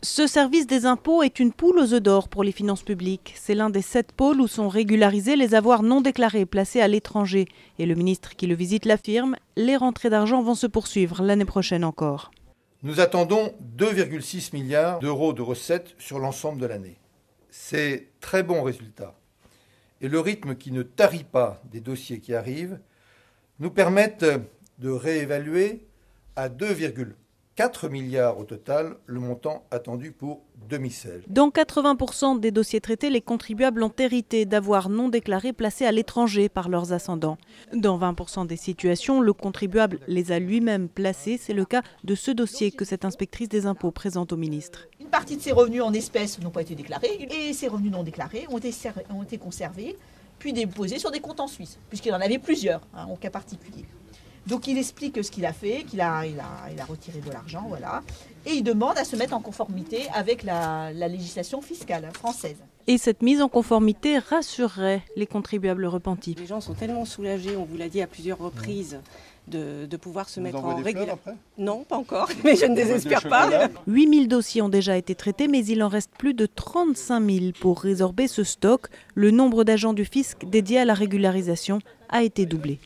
Ce service des impôts est une poule aux œufs d'or pour les finances publiques. C'est l'un des 7 pôles où sont régularisés les avoirs non déclarés placés à l'étranger. Et le ministre qui le visite l'affirme, les rentrées d'argent vont se poursuivre l'année prochaine encore. Nous attendons 2,6 milliards d'euros de recettes sur l'ensemble de l'année. C'est très bon résultat. Et le rythme qui ne tarit pas des dossiers qui arrivent nous permettent de réévaluer à 2,4 milliards au total le montant attendu pour 2016. Dans 80% des dossiers traités, les contribuables ont hérité d'avoirs non déclarés placés à l'étranger par leurs ascendants. Dans 20% des situations, le contribuable les a lui-même placés. C'est le cas de ce dossier que cette inspectrice des impôts présente au ministre. Une partie de ces revenus en espèces n'ont pas été déclarés et ces revenus non déclarés ont été conservés puis déposés sur des comptes en Suisse, puisqu'il en avait plusieurs, en cas particulier. Donc il explique ce qu'il a fait, qu'il a retiré de l'argent, voilà, et il demande à se mettre en conformité avec la législation fiscale française. Et cette mise en conformité rassurerait les contribuables repentis. Les gens sont tellement soulagés, on vous l'a dit à plusieurs reprises, de pouvoir se mettre en régularisation. Non, pas encore, mais je ne désespère pas. 8000 dossiers ont déjà été traités, mais il en reste plus de 35 000 pour résorber ce stock. Le nombre d'agents du fisc dédiés à la régularisation a été doublé.